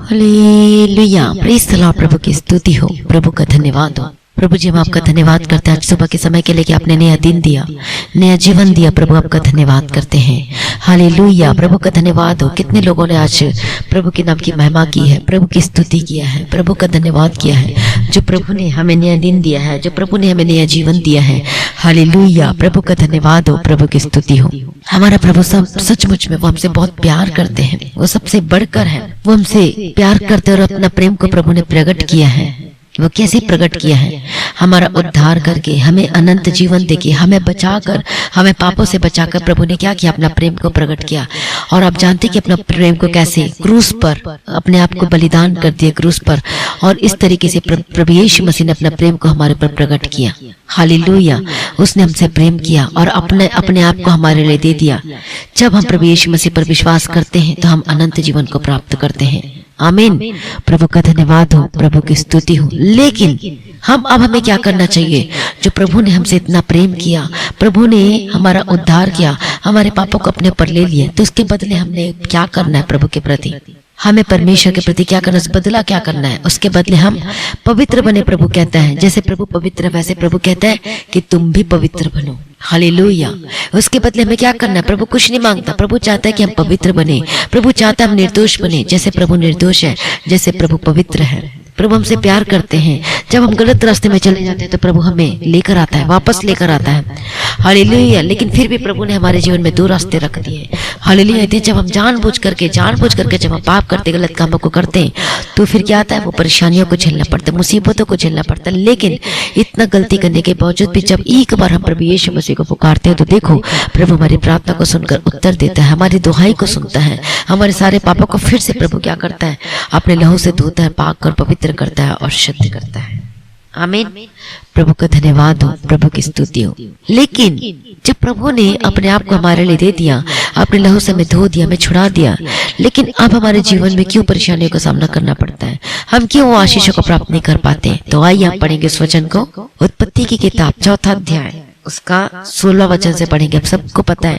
Hallelujah, praise the Lord. प्रभु की स्तुति हो, प्रभु का धन्यवाद हो। प्रभु जी, हम आपका धन्यवाद करते हैं आज सुबह के समय के लिए कि आपने नया दिन दिया, नया जीवन दिया। प्रभु आपका धन्यवाद करते हैं। हालेलुया, प्रभु का धन्यवाद हो। कितने लोगों ने आज प्रभु के नाम की महिमा की है, प्रभु की स्तुति किया है, प्रभु का धन्यवाद किया है जो प्रभु ने हमें नया दिन दिया है, जो प्रभु ने हमें नया जीवन दिया है। हालेलुया, प्रभु का धन्यवाद हो, प्रभु की स्तुति हो। हमारा प्रभु सब सचमुच में वो हमसे बहुत प्यार करते हैं, वो सबसे बढ़कर है। वो हमसे प्यार करते और अपना प्रेम को प्रभु ने प्रकट किया है। वो कैसे प्रकट किया है? हमारा उद्धार करके, हमें अनंत जीवन देके, हमें बचाकर, हमें पापों से बचाकर प्रभु ने क्या किया? अपना प्रेम को प्रकट किया। और आप जानते कि अपना प्रेम को कैसे? क्रूस पर अपने आप को बलिदान कर दिया, क्रूस पर। और इस तरीके से प्रभु यीशु मसीह ने अपना प्रेम को हमारे पर प्रकट किया। हालेलुया, उसने हमसे प्रेम किया और अपने आप को हमारे लिए दे दिया। जब हम प्रभु यीशु मसीह पर विश्वास करते हैं तो हम अनंत जीवन को प्राप्त करते हैं। आमीन। प्रभु का धन्यवाद हो, प्रभु की स्तुति हो। लेकिन हमें क्या करना चाहिए? जो प्रभु ने हमसे इतना प्रेम किया, प्रभु ने हमारा उद्धार किया, हमारे पापों को अपने पर ले लिया, तो उसके बदले हमने क्या करना है? प्रभु के प्रति हमें परमेश्वर के प्रति क्या करना है? बदला क्या करना है? उसके बदले हम पवित्र बने। प्रभु कहता है जैसे प्रभु पवित्र है वैसे प्रभु कहता है कि तुम भी पवित्र बनो। हालेलुया। उसके बदले हमें क्या करना है? प्रभु कुछ नहीं मांगता, प्रभु चाहता है कि हम पवित्र बने। प्रभु चाहता है हम निर्दोष बने, जैसे प्रभु निर्दोष है, जैसे प्रभु पवित्र है। प्रभु हमसे प्यार करते हैं। जब हम गलत रास्ते में चले जाते हैं तो प्रभु हमें लेकर आता है, वापस लेकर आता है। हालेलुया। लेकिन फिर भी प्रभु ने हमारे जीवन में दो रास्ते रख दिए। हालेलुया। जब हम जानबूझ करके जब हम पाप करते, गलत कामों को करते हैं, तो फिर क्या आता है? वो परेशानियों को झेलना पड़ता है, मुसीबतों को झेलना पड़ता है। लेकिन इतना गलती करने के बावजूद भी जब एक बार हम प्रभु यीशु मसीह को पुकारते हैं तो देखो प्रभु हमारी प्रार्थना को सुनकर उत्तर देता है, हमारी दुहाई को सुनता है, हमारे सारे पापों को फिर से प्रभु क्या करता है? अपने लहू से धोता है, पाक कर पवित्र करता है और शुद्ध करता है। आमीन। प्रभु का धन्यवाद हो, प्रभु की स्तुति हो। लेकिन जब प्रभु ने अपने आप को हमारे लिए दे दिया, अपने लहू से हमें धो दिया, हमें छुड़ा दिया, लेकिन अब हमारे जीवन में क्यों परेशानियों का सामना करना पड़ता है? हम क्यों वो आशीषों को प्राप्त नहीं कर पाते? तो आइए हम पढ़ेंगे इस वचन को। उत्पत्ति की किताब 4 अध्याय उसका 16 वचन से पढ़ेंगे। अब सबको पता है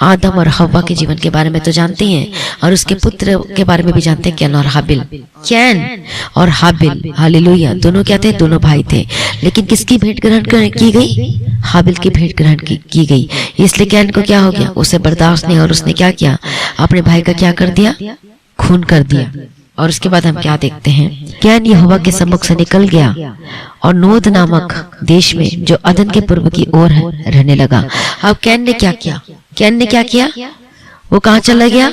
आदम और हव्वा के जीवन के बारे में तो जानते हैं, और उसके पुत्र के बारे में भी जानते हैं, कैन और हाबिल। कैन और हाबिल, हालेलुया, दोनों क्या थे? दोनों भाई थे। लेकिन किसकी भेंट ग्रहण की गई? हाबिल की भेंट ग्रहण की गई। इसलिए कैन को क्या हो गया? उसे बर्दाश्त नहीं, और उसने क्या किया? अपने भाई का क्या कर दिया? खून कर दिया। और उसके बाद हम क्या देखते हैं? कैन यहोवा के सम्मुख से निकल गया और नोद नामक देश में जो अदन के पूर्व की ओर है रहने लगा। अब कैन ने क्या किया? कैन ने क्या किया? वो कहाँ चला गया?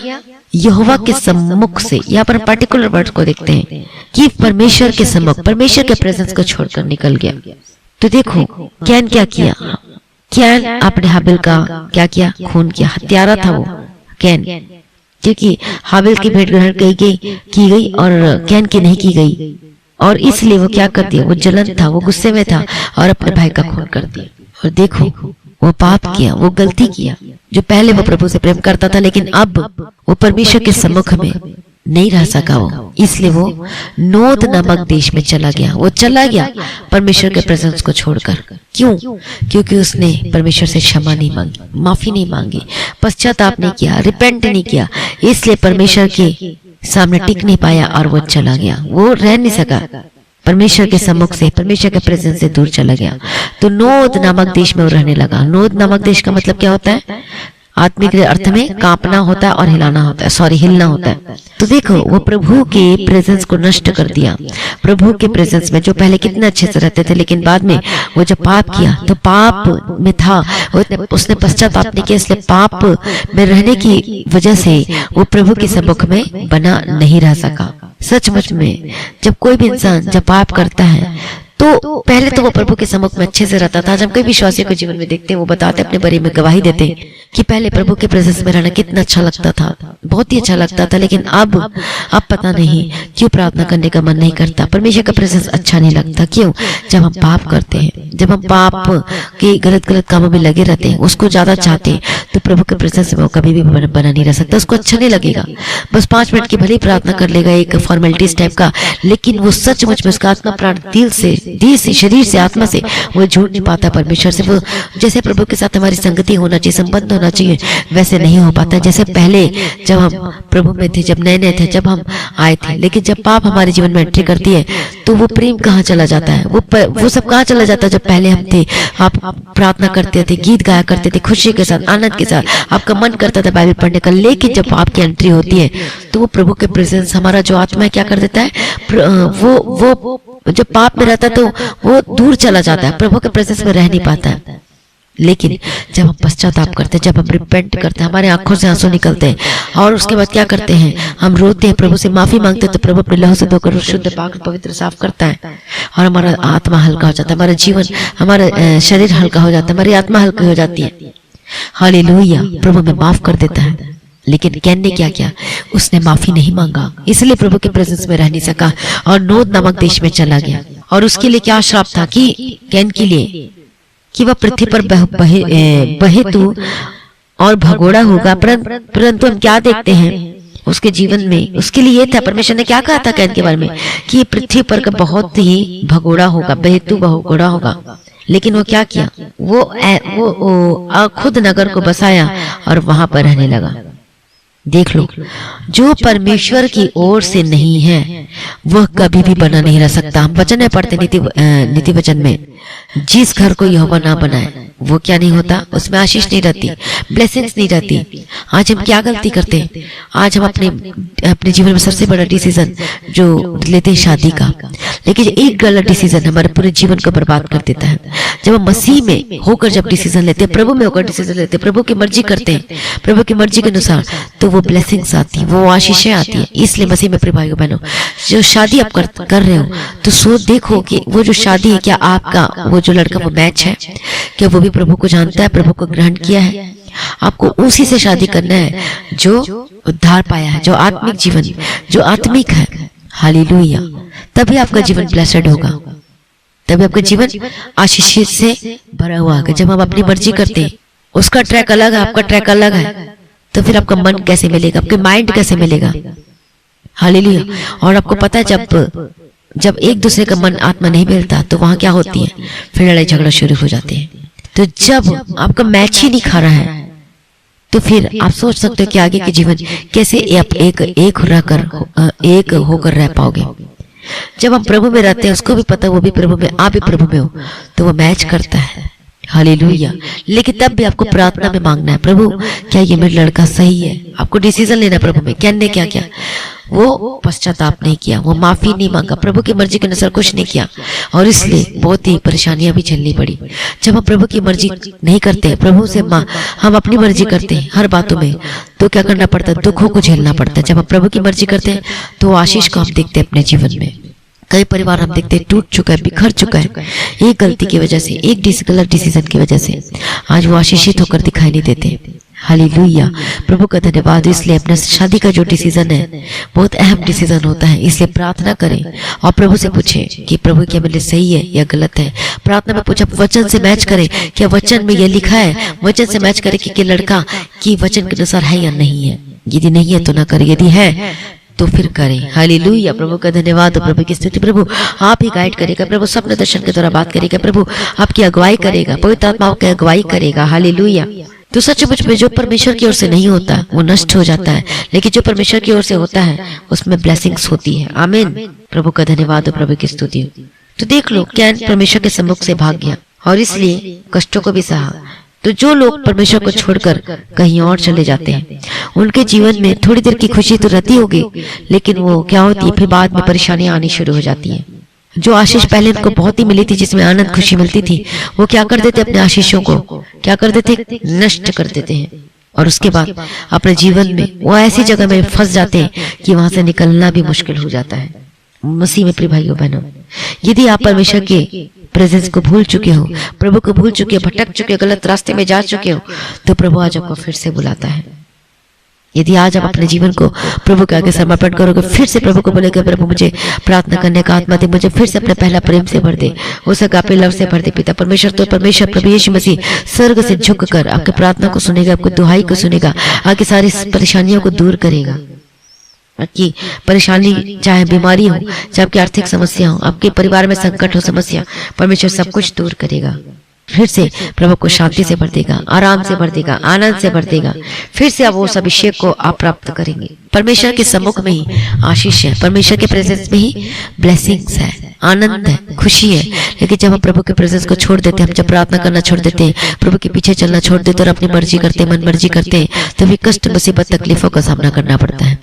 यहोवा के सम्मुख से। यहाँ पर पर्टिकुलर वर्ड को देखते हैं कि परमेश्वर के सम्मुख, परमेश्वर के प्रेजेंस को छोड़कर निकल गया। तो देखो कैन क्या किया? कैन अपने हाबिल का क्या किया? खून किया। हत्यारा था वो कैन, क्योंकि हाबिल की भेंट ग्रहण की गई और कैन की नहीं की गई, और इसलिए वो क्या कर दिया? वो जलन था, वो गुस्से में था और अपने भाई का खून कर दिया। और देखो वो पाप किया, वो गलती किया। जो पहले वो प्रभु से प्रेम करता था, लेकिन अब वो परमेश्वर के सम्मुख में नहीं रह सका वो, इसलिए वो नोद नामक देश में चला गया। वो चला गया परमेश्वर के प्रेजेंस को छोड़कर। क्यों? क्योंकि उसने परमेश्वर से क्षमा नहीं मांगी, माफी नहीं मांगी, पश्चाताप नहीं किया, रिपेंट नहीं किया। इसलिए परमेश्वर के सामने टिक नहीं पाया और वो चला गया। वो रह नहीं सका परमेश्वर के सम्मुख से, परमेश्वर के प्रेजेंस से दूर चला गया। तो नोद नामक देश में वो रहने लगा। नोद नामक देश का मतलब क्या होता है? आत्मिक अर्थ में कांपना होता है और हिलाना होता है, हिलना होता है। तो देखो वो प्रभु के प्रेजेंस को नष्ट कर दिया। प्रभु के प्रेजेंस में जो पहले कितने अच्छे से रहते थे, लेकिन बाद में वो जब पाप किया तो पाप में था, उसने पश्चाताप नहीं किया, इसलिए पाप में रहने की वजह से वो प्रभु के सम्मुख में बना नहीं रह सका। सचमुच में जब कोई भी इंसान जब पाप करता है तो पहले तो वो प्रभु के सम्मुख में अच्छे से रहता था। जब कई विश्वासियों के जीवन में देखते हैं, वो बताते अपने बारे में गवाही देते हैं कि पहले प्रभु के प्रेजेंस में रहना कितना अच्छा लगता था, बहुत ही अच्छा लगता था। लेकिन अब पता नहीं क्यों प्रार्थना करने का मन नहीं करता, परमेश्वर का प्रेजेंस अच्छा नहीं लगता। क्यों? जब हम पाप करते हैं, जब हम पाप के गलत कामों में लगे रहते हैं, उसको ज्यादा चाहते हैं, तो प्रभु के प्रेजेंस में वो कभी भी बना नहीं रह सकता। उसको अच्छा नहीं लगेगा, बस 5 मिनट की भले ही प्रार्थना कर लेगा एक फॉर्मेलिटीज टाइप का, लेकिन वो सचमुच में उसका आत्मा प्राण दिल से शरीर से आत्मा से वो जुड़ नहीं पाता परमेश्वर से। वो जैसे प्रभु के साथ हमारी संगति होना चाहिए, संबंध होना चाहिए, वैसे नहीं हो पाता। जैसे पहले जब हम प्रभु में थे, जब नए नए थे, जब हम आए थे, लेकिन जब पाप हमारे जीवन में एंट्री करती है तो वो प्रेम कहाँ चला जाता है, वो सब कहाँ चला जाता है। जब पहले हम थे, आप प्रार्थना करते थे, गीत गाया करते थे, खुशी के साथ, आनंद के साथ, आपका मन करता था बाइबल पढ़ने का, लेकिन जब आपकी एंट्री होती है तो वो प्रभु के प्रेजेंस, हमारा जो आत्मा है क्या कर देता है, वो जब पाप में रहता है तो वो दूर चला जाता है, प्रभु के प्रेजेंस में रह नहीं पाता है। लेकिन जब हम पश्चाताप करते हैं, जब हम रिपेंट करते हैं, हमारे आंखों से आंसू निकलते हैं, और उसके बाद क्या करते हैं, हम रोते हैं, प्रभु से माफी मांगते हैं, तो प्रभु अपने लहू से धोकर शुद्ध पाक पवित्र साफ करता है, और हमारा आत्मा हल्का हो जाता है, हमारा जीवन, हमारा शरीर हल्का हो जाता है, हमारी आत्मा हल्की हो जाती है। हालेलुया, प्रभु में माफ कर देता है। लेकिन कैन ने क्या किया, उसने माफी नहीं मांगा, इसलिए प्रभु के प्रेजेंस में रह नहीं सका और नोद नामक देश में चला गया। और उसके लिए क्या श्राप था कि कैन के लिए कि वह पृथ्वी पर बहे तू और भगोड़ा होगा। परंतु हम क्या देखते हैं उसके जीवन में, उसके लिए ये था, परमेश्वर ने क्या कहा था कैन के बारे में कि ये पृथ्वी पर का बहुत ही भगोड़ा होगा, बहेतु भगोड़ा होगा। लेकिन वो क्या किया, वो खुद नगर को बसाया और वहां पर रहने लगा। देख लो, जो परमेश्वर की ओर से नहीं है वह कभी भी बना नहीं रह सकता। हम वचन में पढ़ते नीति वचन में, जिस घर को यहोवा ना बनाए वो क्या नहीं होता, उसमें आशीष नहीं रहती, ब्लेसिंग्स नहीं रहती। आज हम क्या गलती करते हैं, आज हम अपने जीवन में सबसे बड़ा डिसीजन जो लेते हैं शादी का, लेकिन एक गलत डिसीजन हमारे पूरे जीवन को बर्बाद कर देता है। जब हम मसीह में होकर जब डिसीजन लेते हैं, प्रभु में होकर डिसीजन लेते हैं, प्रभु की मर्जी करते हैं, प्रभु की मर्जी के अनुसार, तो वो ब्लेसिंग्स आती है, वो आशीषें आती है। इसलिए मसीह में प्रिय भाइयों बहनों, जो शादी आप कर रहे हो तो सोच देखो कि वो जो शादी है, क्या आपका वो जो लड़का वो मैच है, क्या वो भी प्रभु को जानता है, प्रभु को ग्रहण किया है। आपको उसी से शादी करना है जो उद्धार पाया है, जो आत्मिक जीवन, जो आत्मिक है। हालेलुया, तभी आपका जीवन ब्लेसेड होगा, तभी आपका जीवन आशीष से भरा हुआ होगा। जब हम अपनी मर्जी करते हैं, उसका ट्रैक अलग है, आपका ट्रैक अलग है, तो फिर आपका मन कैसे मिलेगा, आपके माइंड कैसे मिलेगा। हालेलुया। और आपको पता है जब एक दूसरे का मन आत्मा नहीं मिलता तो वहां क्या होती है, फिर लड़ाई झगड़ा शुरू हो जाते हैं। तो जब आपका मैच ही नहीं खा रहा है तो फिर आप सोच सकते हो कि आगे के जीवन कैसे आप एक होकर रह पाओगे। जब हम प्रभु में रहते हैं, उसको भी पता, वो भी प्रभु में, आप भी प्रभु में हो, तो वो मैच करता है। हालेलुया। लेकिन तब भी आपको प्रार्थना में मांगना है, प्रभु क्या ये मेरा लड़का सही है। आपको डिसीजन लेना है प्रभु में। कैन ने क्या किया, वो पश्चाताप नहीं किया, वो माफी नहीं मांगा, प्रभु की मर्जी के अनुसार कुछ नहीं किया, और इसलिए बहुत ही परेशानियां भी झेलनी पड़ी। जब हम प्रभु की मर्जी नहीं करते, प्रभु से हम अपनी मर्जी करते हैं हर बातों में, तो क्या करना पड़ता है, दुखों को झेलना पड़ता है। जब हम प्रभु की मर्जी करते हैं तो आशीष को हम देखते हैं अपने जीवन में। कई परिवार हम देखते हैं टूट चुका है, बिखर चुका है, एक गलती की वजह से, एक गलत डिसीजन की वजह से आज वो आशीषित होकर दिखाई नहीं देते। हालेलुया, प्रभु का धन्यवाद। इसलिए अपने शादी का जो डिसीजन है बहुत अहम डिसीजन होता है, इसलिए प्रार्थना करें और प्रभु से पूछें कि प्रभु क्या मेरे लिए सही है या गलत है। प्रार्थना में पूछा, वचन से मैच करें, क्या वचन में यह लिखा है, वचन से मैच करें कि लड़का की वचन के अनुसार है या नहीं है। यदि नहीं है तो ना करें, यदि है तो फिर करें। हालेलुया, प्रभु का धन्यवाद, प्रभु की स्तुति। प्रभु आप ही गाइड करेगा, प्रभु स्वप्न दर्शन के द्वारा बात करेगा, प्रभु आपकी अगुवाई करेगा, पवित्र आत्मा आपकी अगुवाई करेगा। हालेलुया। तो सचमुच में जो परमेश्वर की ओर से नहीं होता वो नष्ट हो जाता है, लेकिन जो परमेश्वर की ओर से होता है उसमें ब्लेसिंग्स होती है। आमीन। प्रभु का धन्यवाद, प्रभु की स्तुति। तो देख लो, कैन परमेश्वर के सम्मुख से भाग गया और इसलिए कष्टों को भी सहा। तो जो लोग परमेश्वर को छोड़कर कहीं और चले जाते हैं, उनके जीवन में थोड़ी देर की खुशी तो रहती होगी, लेकिन वो क्या होती है, फिर बाद में परेशानियां आनी शुरू हो जाती है। जो आशीष पहले उनको बहुत ही मिली थी, जिसमें आनंद खुशी मिलती थी, वो क्या कर देते, अपने आशीषों को क्या कर देते, नष्ट कर देते हैं। और उसके बाद अपने जीवन में वो ऐसी जगह में फंस जाते हैं कि वहां से निकलना भी मुश्किल हो जाता है। मसीह में प्रिय भाइयों बहनों, यदि आप परमेश्वर के प्रेजेंस को भूल चुके हो, प्रभु को भूल चुके हो, भटक चुके हो, गलत रास्ते में जा चुके हो, तो प्रभु आज आपको फिर से बुलाता है। यदि आज आप अपने जीवन को प्रभु के आगे समर्पण करोगे, फिर से प्रभु को बोलेगे प्रभु मुझे प्रार्थना करने का आत्मा दे, मुझे फिर से अपने पहला प्रेम से भर दे, उस अगापे लव से भर दे पिता परमेश्वर, तो परमेश्वर प्रभु यीशु मसीह स्वर्ग से झुककर आपकी प्रार्थना को सुनेगा, आपकी दुहाई को सुनेगा, आपकी सारी परेशानियों को दूर करेगा। आपकी परेशानी चाहे बीमारी हो, चाहे आपकी आर्थिक समस्या हो, आपके परिवार में संकट हो, समस्या, परमेश्वर सब कुछ दूर करेगा। फिर से प्रभु को शांति से भर देगा, आराम से भर देगा, आनंद से भर देगा। फिर से आप वो सब अभिषेक को आप प्राप्त करेंगे। परमेश्वर के सम्मुख में ही आशीष है, परमेश्वर के प्रेजेंस में ही ब्लेसिंग्स है, आनंद है, खुशी है। लेकिन जब हम प्रभु के प्रेजेंस को छोड़ देते हैं, हम जब प्रार्थना करना छोड़ देते हैं, प्रभु के पीछे चलना छोड़ देते हैं और अपनी मर्जी करते हैं, मन मर्जी करते हैं, तो भी कष्ट, मुसीबत, तकलीफों का सामना करना पड़ता है।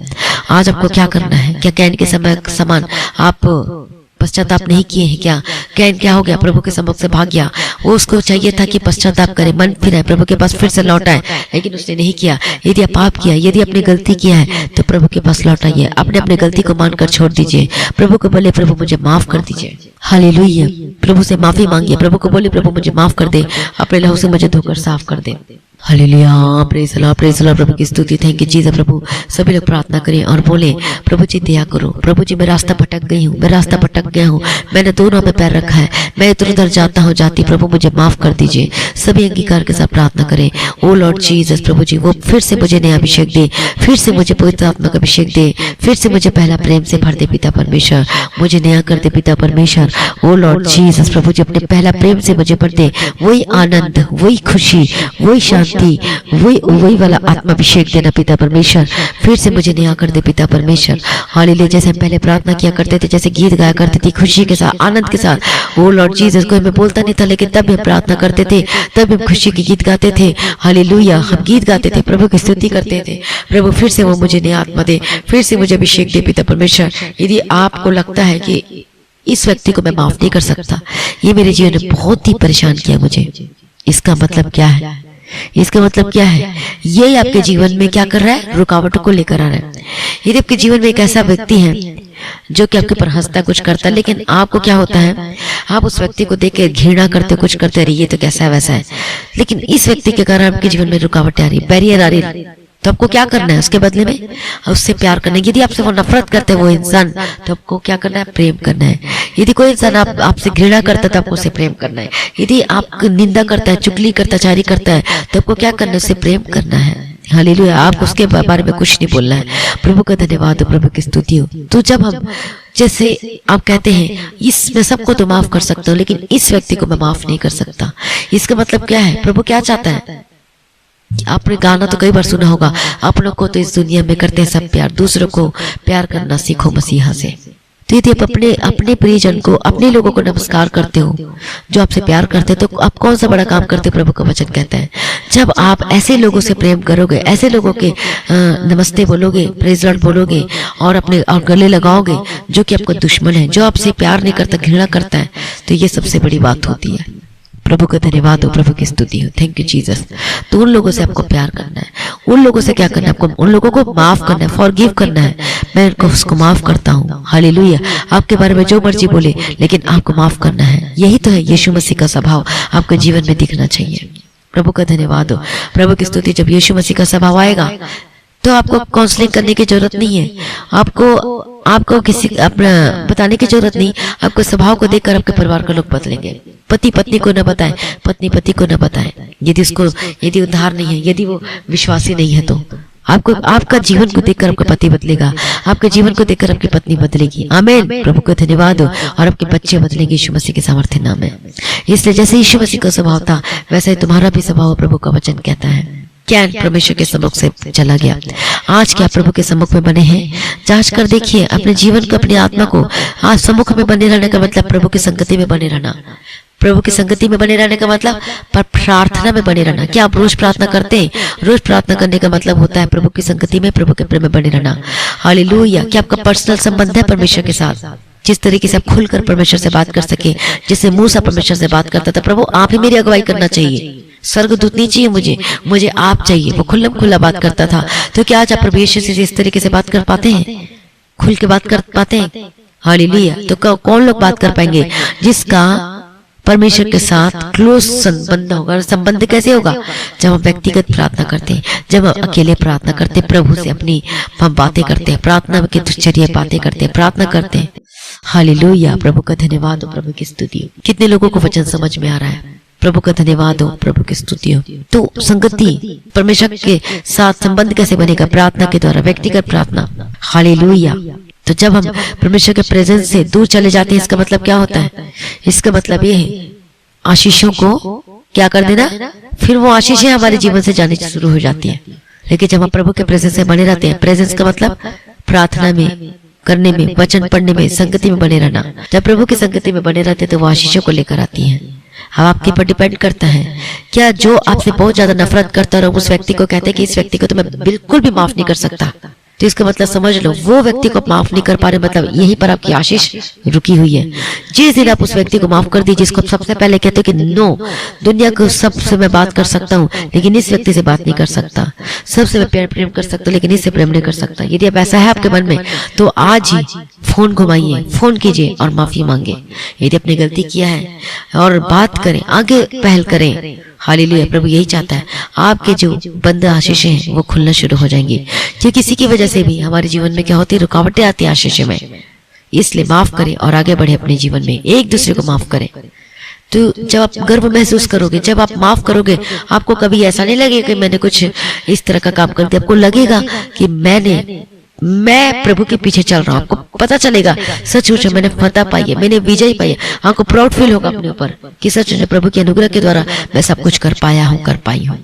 आज आपको क्या करना है? क्या कैन के समय समान आप पश्चाताप नहीं किए हैं? क्या कैन क्या हो गया? प्रभु के सम्मुख से भाग गया। वो उसको चाहिए था कि पश्चाताप करे, मन फिराए, प्रभु के पास फिर से लौट आए, लेकिन उसने नहीं किया। यदि आप पाप किया, यदि आपने गलती किया है, तो प्रभु के पास लौट आइए, अपने गलती को मानकर छोड़ दीजिए। प्रभु को बोले प्रभु मुझे माफ कर दीजिए, हालेलुया। प्रभु से माफी मांगिए, प्रभु को बोले प्रभु मुझे माफ कर दे, अपने लहू से मुझे धोकर साफ कर दे। Hallelujah, praise the Lord, praise the Lord. प्रभु की स्तुति, थैंक यू जीसस। प्रभु सभी लोग प्रार्थना करें और बोले प्रभु जी दया करो, प्रभु जी मैं रास्ता भटक गई हूँ, मैं रास्ता भटक गया हूँ, मैंने दोनों में पैर रखा है, मैं इधर उधर जाता हूँ जाती, प्रभु मुझे माफ कर दीजिए। सभी अंगीकार के साथ प्रार्थना करें। ओ लॉर्ड जीसस, प्रभु जी वो फिर से मुझे नया अभिषेक दे, फिर से मुझे पवित्र आत्मा का अभिषेक दे, फिर से मुझे पहला प्रेम से भर दे पिता परमेश्वर, मुझे नया कर दे पिता परमेश्वर। ओ लॉर्ड जीसस, प्रभु जी अपने पहला प्रेम से मुझे भर दे, वही आनंद, वही खुशी, वही शांति, वही वाला आत्मा अभिषेक देना पिता परमेश्वर। फिर से मुझे नया कर दे पिता परमेश्वर। हालेलुया, जैसे हम पहले प्रार्थना किया करते थे, जैसे गीत गाया करते थे खुशी के साथ, आनंद के साथ। ओ लॉर्ड जीसस, कोई हमें बोलता नहीं था, लेकिन तब हम प्रार्थना करते थे, तब हम खुशी के गीत गाते थे। हालेलुया, हम गीत गाते थे, प्रभु की स्तुति करते थे। प्रभु फिर से वो मुझे नया आत्मा दे, फिर से मुझे अभिषेक दे पिता परमेश्वर। यदि आपको लगता है कि इस व्यक्ति को मैं माफ नहीं कर सकता, ये मेरे जीवन में बहुत ही परेशान किया मुझे, इसका मतलब क्या है? इसका मतलब क्या है? ये आपके जीवन में क्या कर रहा है? रुकावटों को लेकर आ रहा है। यदि आपके जीवन में एक ऐसा व्यक्ति है जो कि आपके ऊपर हंसता, कुछ करता है, लेकिन आपको क्या होता है, आप उस व्यक्ति को देख के घृणा करते, कुछ करते, अरे ये तो कैसा है वैसा है, लेकिन इस व्यक्ति के कारण आपके जीवन में रुकावटें आ रही, बैरियर आ रही, तो आपको क्या करना है? उसके बदले में उससे प्यार करना है। यदि आपसे वो नफरत करते हैं वो इंसान, तो आपको क्या करना है? प्रेम करना है। यदि कोई इंसान आपसे घृणा करता है तो आपको उससे प्रेम करना है। यदि आप निंदा करता है, चुगली करता है, चारी करता है, तो आपको क्या करना है? उससे प्रेम करना है। हालेलुया, आप उसके बारे में कुछ नहीं बोलना है। प्रभु का धन्यवाद हो, प्रभु की स्तुति हो। तो जब हम जैसे आप कहते हैं इसमें सबको तो माफ कर सकता हूँ, लेकिन इस व्यक्ति को मैं माफ नहीं कर सकता, इसका मतलब क्या है? प्रभु क्या चाहता है? आपने गाना तो कई बार सुना होगा, आप लोग को तो इस दुनिया में करते हैं सब प्यार, दूसरों को प्यार करना सीखो मसीहा से। तो यदि आप अपने प्रियजन को, अपने लोगों को नमस्कार करते हो जो आपसे प्यार करते हैं, तो आप कौन सा बड़ा काम करते? प्रभु का वचन कहता है जब आप ऐसे लोगों से प्रेम करोगे, ऐसे लोगों के नमस्ते बोलोगे, प्रेज़ लॉर्ड बोलोगे और अपने और गले लगाओगे जो कि आपका दुश्मन है, जो आपसे प्यार नहीं करता, घृणा करता है, तो ये सबसे बड़ी बात होती है। प्रभु का धन्यवाद हो, प्रभु की स्तुति हो, थैंक यू जीसस। तो उन लोगों से आपको प्यार करना है, उन लोगों से क्या करना है? आपको उन लोगों को माफ करना है, फॉरगिव करना है। मैं उनको उसको माफ करता हूँ। हालेलुया, आपके बारे में जो मर्जी बोले, लेकिन आपको माफ करना है। यही तो है यीशु मसीह का स्वभाव, आपके जीवन में दिखना चाहिए। प्रभु का धन्यवाद हो, प्रभु की स्तुति। जब यीशु मसीह का स्वभाव आएगा तो आपको काउंसलिंग करने की जरूरत नहीं है, आपको किसी अपना बताने की जरूरत नहीं। आपको स्वभाव को देखकर आपके परिवार के लोग बदलेंगे। पति पत्नी को न बताए, पत्नी पति को न बताए, यदि उद्धार नहीं है, यदि वो विश्वासी नहीं है, तो आपको आपका जीवन को देखकर आपका पति बदलेगा, आपके जीवन को देखकर आपकी पत्नी बदलेगी। आमीन, प्रभु को धन्यवाद हो। और आपके बच्चे बदलेंगे यीशु मसीह के सामर्थ्य नाम में। इसलिए जैसे यीशु मसीह का स्वभाव था, वैसे ही तुम्हारा भी स्वभाव प्रभु का वचन कहता है। क्या परमेश्वर के सम्मुख से चला गया? आज क्या प्रभु के सम्मुख में बने हैं? जांच कर देखिए अपने जीवन को, अपनी आत्मा को। आज सम्मुख में बने रहने का मतलब प्रभु की संगति में बने रहना। प्रभु की संगति में बने रहने का मतलब प्रार्थना में बने रहना। क्या आप रोज प्रार्थना करते हैं? रोज प्रार्थना करने का मतलब होता है प्रभु की संगति में, प्रभु के प्रेम में बने रहना। हालेलुया, क्या आपका पर्सनल संबंध है परमेश्वर के साथ? जिस तरीके से आप खुलकर परमेश्वर से बात कर सके, जिससे मूसा परमेश्वर से बात करता था, प्रभु आप ही मेरी अगुवाई करना चाहिए, स्वर्गदूत नहीं चाहिए, मुझे आप चाहिए। वो खुला बात करता था। तो क्या आज आप प्रभु यीशु से इस तरीके से बात कर पाते हैं? खुल के बात कर पाते हैं? हालेलुया। तो कौन लोग बात कर पाएंगे? जिसका परमेश्वर के साथ क्लोज संबंध होगा। संबंध कैसे होगा? जब हम व्यक्तिगत प्रार्थना करते हैं, जब हम अकेले प्रार्थना करते हैं, प्रभु से अपनी हम बातें करते हैं, प्रार्थना के जरिए बातें करते हैं, प्रार्थना करते हैं। हालेलुया, प्रभु का धन्यवाद हो, प्रभु की स्तुति हो। कितने लोगों को वचन समझ में आ रहा है? प्रभु का धन्यवाद हो, प्रभु की स्तुति हो। तो संगति, परमेश्वर के साथ संबंध कैसे बनेगा? प्रार्थना के द्वारा, व्यक्तिगत प्रार्थना। हालेलुया। तो जब हम परमेश्वर के प्रेजेंस से दूर चले जाते हैं, इसका मतलब क्या होता है? इसका मतलब ये है आशीषों को क्या कर देना, फिर वो आशीषें हमारे जीवन से जानी शुरू हो जाती है। लेकिन जब हम प्रभु के प्रेजेंस से बने रहते हैं, प्रेजेंस का मतलब प्रार्थना में, करने में, वचन पढ़ने में, संगति में बने रहना। जब प्रभु की संगति में बने रहते हैं तो वो आशीषों को लेकर आती है। अब आपके पर डिपेंड करता है, क्या जो आपसे बहुत ज्यादा नफरत करता है उस व्यक्ति को कहते हैं कि इस व्यक्ति को तो मैं बिल्कुल भी माफ नहीं कर सकता, तो इसका मतलब समझ लो वो व्यक्ति को माफ नहीं कर पा रहे, मतलब यहीं पर आपकी आशीष रुकी हुई है। जिस दिन आप उस व्यक्ति को माफ कर दीजिए, जिसको आप सबसे पहले कहते हो कि नो, दुनिया को सबसे मैं बात कर सकता हूँ लेकिन इस व्यक्ति से बात नहीं कर सकता, सबसे मैं प्रेम कर सकता हूँ लेकिन इससे प्रेम नहीं कर सकता, यदि अब ऐसा है आपके मन में तो आज ही फोन घुमाइए, फोन कीजिए और माफी मांगे। यदि आपने गलती किया है और बात करें, आगे पहल करें। हालेलुया, प्रभु यही चाहता है। आपके जो बंद आशीषें हैं वो खुलना शुरू हो जाएंगी। जो किसी की वजह से भी हमारे जीवन में क्या होती है, रुकावटें आती है आशीष में, इसलिए माफ करें और आगे बढ़े अपने जीवन में, एक दूसरे को माफ करें। तो जब आप गर्व महसूस करोगे, जब आप माफ करोगे, आपको कभी ऐसा नहीं लगेगा कि मैंने कुछ इस तरह का काम कर दिया। आपको लगेगा कि मैं प्रभु के पीछे चल रहा हूँ। आपको पता चलेगा सच में मैंने फतह पाई है, मैंने विजय पाई है। आपको प्राउड फील होगा अपने ऊपर कि सच में प्रभु के अनुग्रह के द्वारा मैं सब कुछ कर पाया हूँ, कर पाई हूँ।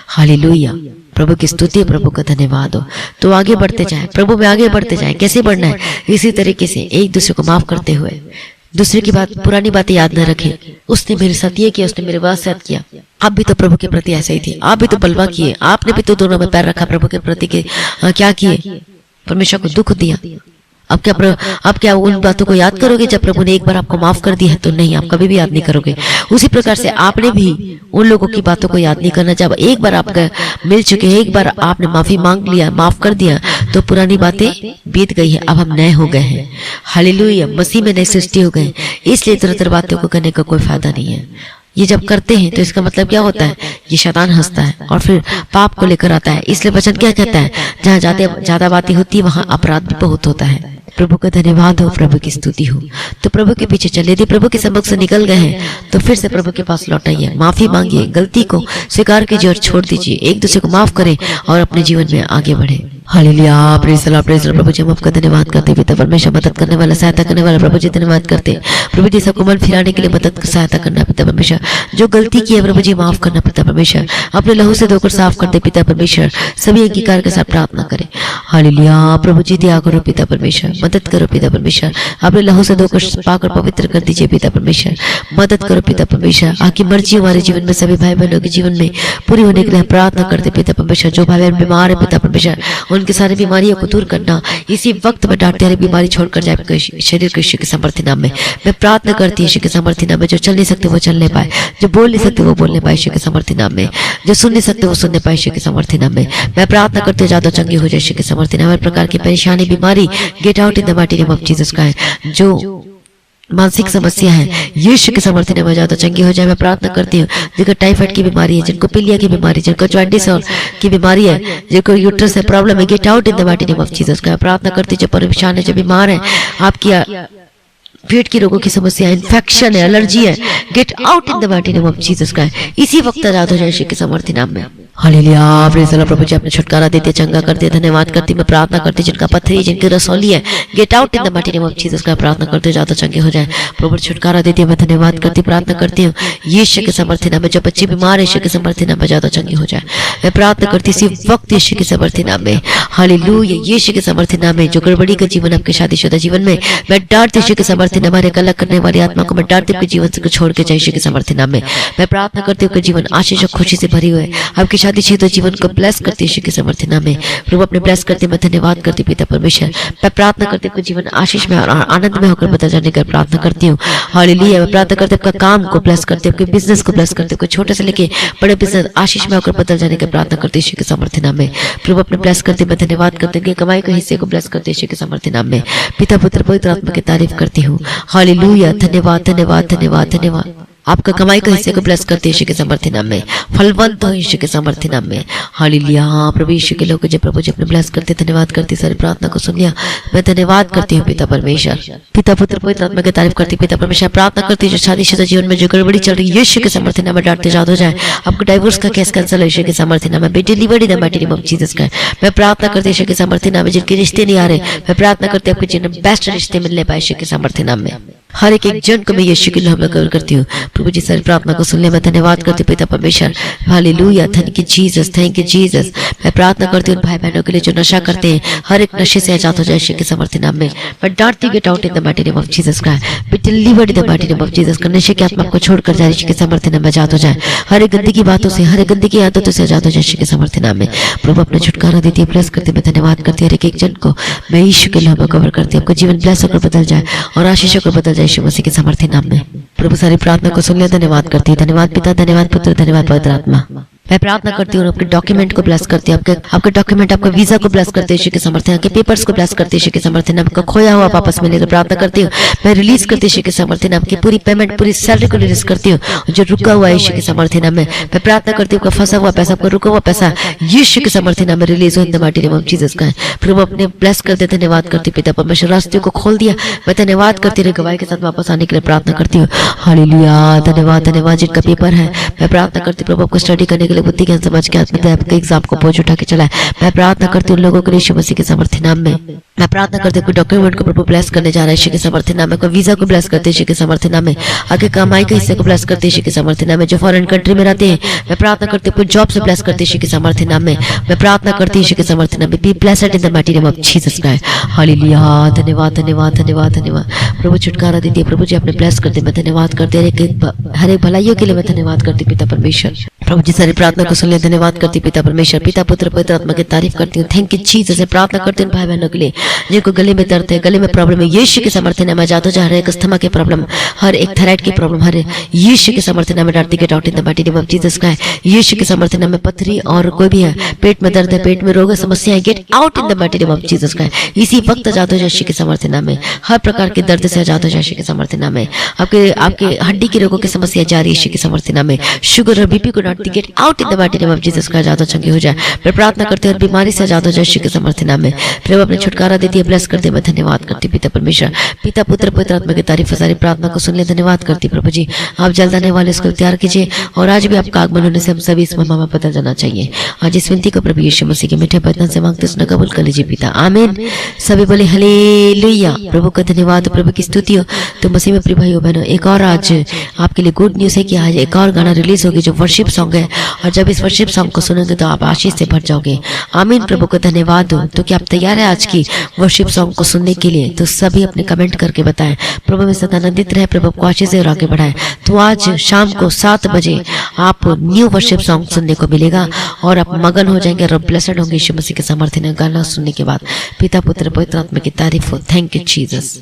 हालेलुया, प्रभु की स्तुति, प्रभु का धन्यवाद हो। तो आगे बढ़ते जाए, प्रभु में आगे बढ़ते जाए। कैसे बढ़ना है? इसी तरीके से एक दूसरे को माफ करते हुए, दूसरे की बात, पुरानी बातें याद न रखें। उसने मेरे साथ ये किया, उसने मेरे साथ किया, आप भी तो प्रभु के प्रति ऐसे ही थे, आप भी तो बलवा किए, आपने भी तो दोनों में पैर रखा प्रभु के प्रति के क्या किए, परमेश्वर को दुख दिया। अब क्या उन बातों को याद करोगे जब प्रभु ने एक बार आपको माफ कर दिया है? तो नहीं, आप कभी भी याद नहीं करोगे। उसी प्रकार से आपने भी उन लोगों की बातों को याद नहीं करना। जब एक बार आप मिल चुके हैं, एक बार आपने माफी मांग लिया, माफ कर दिया, तो पुरानी बातें बीत गई है, अब हम नए हो गए हैं। हालेलुया, मसीह में नई सृष्टि हो गए। इसलिए तरह बातों को करने का कोई फायदा नहीं है। ये जब करते हैं तो इसका मतलब क्या होता है? ये शैतान हंसता है और फिर पाप को लेकर आता है। इसलिए वचन क्या कहता है? जहाँ ज्यादा बातें होती है वहाँ अपराध भी बहुत होता है। प्रभु का धन्यवाद हो, प्रभु की स्तुति हो। तो प्रभु के पीछे चले। यदि प्रभु के सम्मुख से निकल गए हैं तो फिर से प्रभु के पास लौट आइए, माफी मांगिए, गलती को स्वीकार कीजिए और छोड़ दीजिए, एक दूसरे को माफ करें और अपने जीवन में आगे बढ़े। Hallelujah, praise the Lord, praise the Lord. प्रभु जी हम आपका धन्यवाद करते हैं पिता परमेश्वर, मदद करने वाला, सहायता करने वाला प्रभु जी धन्यवाद करते हैं। प्रभु जी सबको मन फिराने के लिए मदद सहायता करना पिता परमेश्वर। जो गलती की है प्रभु जी माफ करना पिता परमेश्वर, अपने लहू से धोकर साफ कर दे पिता परमेश्वर। सभी अंगीकार के साथ प्रार्थना करें। हालेलुया, प्रभु जी दया करो पिता परमेश्वर, मदद करो पिता परमेश्वर। अपने लहू से धोकर पाकर पवित्र कर दीजिए पिता परमेश्वर, मदद करो पिता परमेश्वर। आपकी मर्जी हमारे जीवन में सभी भाई बहनों के जीवन में पूरी होने के लिए प्रार्थना करते पिता परमेश्वर। जो भाई बहन बीमार है पिता परमेश्वर, उनकी सारी बीमारियों को दूर करना। इसी वक्त में डांटते हर बीमारी छोड़कर जाए शरीर के यीशु के समर्थी नाम में। मैं प्रार्थना करती हूँ यीशु के समर्थी नाम में। जो चल नहीं सकते वो चलने पाए, जो बोल नहीं सकते वो बोलने पाए यीशु के समर्थी नाम में, जो सुन नहीं सकते वो सुनने पाए यीशु के समर्थी नाम में। मैं प्रार्थना करती हूँ ज्यादा चंगी हो जाए यीशु के समर्थी नाम में। हर प्रकार की परेशानी, बीमारी gate out in the mighty name of Jesus Christ. जो मानसिक समस्या है यीशु के समर्थी नाम में ज्यादा चंगी हो जाए। मैं प्रार्थना करती हूँ जिनको टाइफाइड की बीमारी है, जिनको पीलिया की बीमारी, जिनको जॉन्डिस की बीमारी है, जिनको यूट्रस से प्रॉब्लम है, gate out in the mighty name of Jesus Christ. प्रार्थना करती हूँ जो परेशान है, जो बीमार है, आपकी पेट की रोगों की समस्या, इन्फेक्शन है, एलर्जी है, gate out in the mighty name of Jesus Christ. इसी वक्त आजाद हो जाए यीशु के समर्थी नाम में। Hallelujah, praise the Lord. प्रभु जी आपने छुटकारा देते, चंगा कर दिया, धन्यवाद करती। मैं प्रार्थना करती जिनका पथरी, जिनकी रसौली है, gate out in the mighty name of Jesus का प्रार्थना करते ज्यादा चंगे हो जाए। प्रभु छुटकारा देती है, मैं धन्यवाद करती, प्रार्थना करती हूँ यीशु के समर्थी नाम में। जो बच्चे बीमार है यीशु के समर्थी नाम में ज्यादा चंगी हो जाए। मैं प्रार्थना करती इसी वक्त यीशु के समर्थी नाम में। हालेलुया, यीशु के समर्थी नाम में। जो गड़बड़ी का जीवन आपके शादीशुदा जीवन में, मैं डांटती यीशु के समर्थी नाम। हमारे अलग करने वाली आत्मा को मैं डांटती आपके जीवन से छोड़ के जाए यीशु के समर्थी नाम में। मैं प्रार्थना करती हूँ कि जीवन आशीष और खुशी से भरी हुए, आपकी शादीशुदा जीवन ब्लेस करती यीशु के समर्थी नाम में। प्रभु अपने ब्लेस करते, मैं धन्यवाद करती पिता परमेश्वर। मैं प्रार्थना करती हूँ जीवन आशीष में और आनंद में होकर बदल जाने का प्रार्थना करती हूँ। हालेलुया, मैं प्रार्थना करती हूँ आपका काम को ब्लेस करती हूँ, आपके बिजनेस को ब्लेस करती हूँ, कोई छोटे से लेके बड़े बिजनेस आशीष में होकर बदल जाने का प्रार्थना करती यीशु के समर्थी नाम में। प्रभु अपने ब्लेस करते, मैं धन्यवाद करती हूँ कमाई के हिस्से को ब्लेस करते यीशु के समर्थी नाम में। पिता पुत्र पवित्र आत्मा की तारीफ करती हूँ। हालेलुया, धन्यवाद धन्यवाद धन्यवाद धन्यवाद। आपका कमाई का हिस्से को ब्लेस करते यीशु के सामर्थ्य नाम में, फलवंत हो यीशु के सामर्थ्य नाम में। हालेलुया। प्रभु यीशु के लोग जो प्रभु जी अपने ब्लेस करते, धन्यवाद करती, सारी प्रार्थना को सुन लिया। मैं धन्यवाद करती हूँ पिता परमेश्वर, पिता पुत्र पवित्र आत्मा की तारीफ करती पिता परमेश्वर। प्रार्थना करती जो शादीशुदा जीवन में जो गड़बड़ी चल रही है यीशु के सामर्थ्य नाम में डांटते जाद हो जाए। आपको डाइवोर्स का केस कैंसिल हो यीशु के सामर्थ्य नाम में, be delivered in the mighty name of Jesus Christ. मैं प्रार्थना करती यीशु के सामर्थ्य नाम में, जिनके रिश्ते नहीं आ रहे मैं प्रार्थना करती आपके जीवन में बेस्ट रिश्ते मिलने पाए यीशु के सामर्थ्य नाम में। हर एक जन को मैं यीशु के नाम में कवर करती हूँ। प्रभु जी सारी प्रार्थना को सुनने में धन्यवाद करती हूँ पिता परमेश्वर। Hallelujah. Thank you Jesus, thank you Jesus. मैं प्रार्थना करती हूँ भाई बहनों के लिए जो नशा करते हैं, हर एक नशे से आजाद हो जाए यीशु के सामर्थ्य नाम में। मैं डांटती get out in the mighty name of Jesus Christ, be delivered in the mighty name of Jesus. नशे की आत्मा को छोड़कर जाए यीशु के सामर्थ्य नाम में आजाद हो जाए। हर एक गंदगी बातों से, हर एक गंदगी आदतों से आजाद हो जाए यीशु के सामर्थ्य नाम में। प्रभु अपना छुटकारा देती है, ब्लेस करते मैं धन्यवाद करती हूँ। हर एक जन को मैं यीशु के नाम में कवर करती हूँ। आपका जीवन ब्लेस होकर बदल जाए और आशीषों को बदल जाए यीशु मसीह के सामर्थ्य नाम में। प्रभु सारी प्रार्थना को सुन लिया। धन्यवाद करती है। धन्यवाद पिता, धन्यवाद पुत्र, धन्यवाद पवित्र आत्मा। मैं प्रार्थना करती हूँ आपके डॉक्यूमेंट को ब्लेस करती हूँ, आपके डॉक्यूमेंट, आपका वीजा को ब्लेस करते यीशु के सामर्थ्य, आपके पेपर्स को ब्लेस करते यीशु के सामर्थ्य नाम। आपका खोया हुआ वापस मिले तो प्रार्थना करती हूँ मैं रिलीज करती यीशु के सामर्थ्य नाम। की पूरी पेमेंट, पूरी सैलरी को रिलीज करती हूँ जो रुका हुआ है यीशु के सामर्थ्य नाम में। मैं प्रार्थना करती हूँ आपका फंसा हुआ पैसा, आपका रुका हुआ पैसा यीशु के सामर्थ्य नाम में रिलीज हो in the mighty name of Jesus Christ. प्रभु अपने ब्लेस करते धन्यवाद करती पिता परमेश्वर। रास्ते को खोल दिया, मैं धन्यवाद करती रही। गवाही के साथ वापस आने के लिए प्रार्थना करती हूँ। हालेलुया। धन्यवाद धन्यवाद। जिनका पेपर है मैं प्रार्थना करती प्रभु आपको स्टडी करने के लिए बुद्धि ज्ञान समझ के आपके एग्जाम को बोझ उठा के चलाए। मैं प्रार्थना करती हूँ लोगों के लिए यीशु मसीह के सामर्थ्य नाम में। मैं प्रार्थना करती हूँ डॉक्यूमेंट को प्रभु ब्लेस करने जा रहा है यीशु के सामर्थ्य नाम में। कोई वीजा को ब्लेस करते यीशु के सामर्थ्य नाम में। आगे कमाई के हिस्से को ब्लेस करते यीशु के सामर्थ्य नाम में। जो फॉरेन कंट्री में रहते हैं मैं प्रार्थना करती हूँ जॉब से ब्लेस करते यीशु के सामर्थ्य नाम में। मैं प्रार्थना करती हूँ यीशु के सामर्थ्य नाम में। Be blessed in the mighty name of Jesus Christ. Hallelujah. धन्यवाद धन्यवाद धन्यवाद धन्यवाद। प्रभु छुटकारा देती है। प्रभु जी अपने ब्लेस करते मैं धन्यवाद करते हर एक भलाइयों के लिए मैं धन्यवाद करती पिता परमेश्वर। प्रभु जी सारी प्रार्थना को सुन ले धन्यवाद करती पिता परमेश्वर। पिता पुत्र पवित्र आत्मा की तारीफ करती हूँ। Thank you Jesus. प्रार्थना करती हूँ भाई बहनों के लिए जिनको गले में दर्द है, गले में प्रॉब्लम है यीशु के सामर्थ्य नाम में आजाद हो जा। हर एक अस्थमा की प्रॉब्लम, हर एक थायराइड की प्रॉब्लम, हर यीशु के सामर्थ्य नाम में डांटती get out in the mighty name of Jesus Christ. यीशु के सामर्थ्य नाम में पथरी और कोई भी है, पेट में दर्द है, पेट में रोग है, समस्याएं, gate out in the mighty name of Jesus Christ. इसी वक्त आजाद हो जाए यीशु के सामर्थ्य नाम में। हर प्रकार के दर्द से आजाद हो जाए यीशु के सामर्थ्य नाम में। आपके हड्डी के रोगों की समस्या जा रही है यीशु के सामर्थ्य नाम में। शुगर और बीपी को डांटती get out in the mighty name of Jesus Christ. आजाद चंगी हो जाए। मैं प्रार्थना करती हूँ बीमारी से आजाद हो जाए यीशु के सामर्थ्य नाम में। प्रभु अपने छुटकारा देती है, ब्लेस करते मैं धन्यवाद करती पिता परमेश्वर। पिता पुत्र पवित्र आत्मा की तारीफ सारी प्रार्थना को सुन ले धन्यवाद करती प्रभु जी। आप जल्द आने वाले इसको तैयार कीजिए और आज भी आपका आगमन होने से हम सभी इस महिमा में बदल जाना चाहिए। आज इस विनती को प्रभु यीशु मसीह के मीठे वचन से मांगते उसने कबूल कर लीजिए पिता। आमीन। सभी बोले हालेलुया। प्रभु का धन्यवाद, प्रभु की स्तुति हो। तो मसीह में प्रिय भाइयों बहनों, एक और आज आपके लिए गुड न्यूज है कि आज एक और गाना रिलीज होगी जो वर्शिप सॉन्ग है और जब इस वर्शिप सॉन्ग को सुनेंगे तो आप आशीष से भर जाओगे। आमीन। प्रभु को धन्यवाद हो। तो क्या आप तैयार है आज की वर्शिप सॉन्ग को सुनने के लिए? तो सभी अपने कमेंट करके बताएं। प्रभु में सदा आनंदित रहे, प्रभु को आशीष से और आगे बढ़ाएं। तो आज शाम को 7 बजे आप न्यू वर्शिप सॉन्ग सुनने को मिलेगा और आप मगन हो जाएंगे और ब्लेसड होंगे यीशु मसीह के सामर्थ्य ने गाना सुनने के बाद। पिता पुत्र पवित्र आत्मा की तारीफ हो। Thank you Jesus.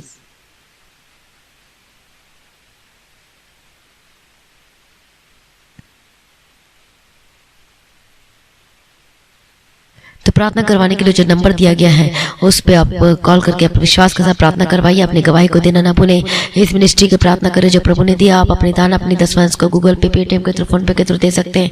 तो प्रार्थना करवाने के लिए जो नंबर दिया गया है उस पे आप कॉल करके अपने विश्वास के साथ प्रार्थना करवाइए। अपनी गवाही को देना ना भूलें। इस मिनिस्ट्री की प्रार्थना करें जो प्रभु ने दिया। आप अपने दान अपनी 10 को गूगल पे, पेटीएम के थ्रू, फोन पे के थ्रू दे सकते हैं।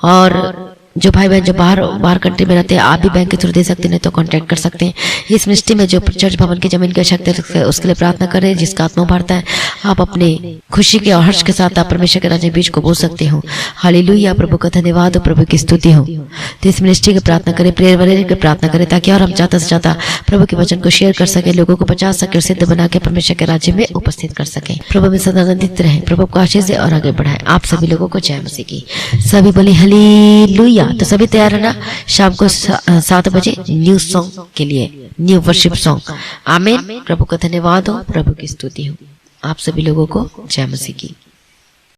और जो भाई बहन जो बाहर कंट्री में रहते हैं आप भी बैंक के थ्रू दे सकते हैं, नहीं तो कांटेक्ट कर सकते हैं। इस मिनिस्ट्री में जो चर्च भवन की जमीन की आवश्यकता है उसके लिए प्रार्थना करें जिसका आत्मा उभारता है। आप अपने खुशी के और हर्ष के साथ आप परमेश्वर के राज्य बीच को बोल सकते हो। हालेलुया। प्रभु का धन्यवाद हो, प्रभु की स्तुति हो। तो इस मिनिस्ट्री की प्रार्थना करें, प्रेयर वाले की प्रार्थना करें ताकि और हम ज्यादा से ज्यादा प्रभु के वचन को शेयर कर सके, लोगों को बचा सके और सिद्ध बना के परमेश्वर के राज्य में उपस्थित कर सके। प्रभु में सदा आनंदित रहे, प्रभु को आशीष दे और आगे बढ़ाए। आप सभी लोगों को जय मसीह की। सभी बोले हालेलुया। तो सभी तैयार है ना शाम को 7 बजे न्यू सॉन्ग के लिए, न्यू वर्शिप सॉन्ग। आमीन। प्रभु का धन्यवाद हो, प्रभु की स्तुति हो। आप सभी लोगों को जय मसीह की।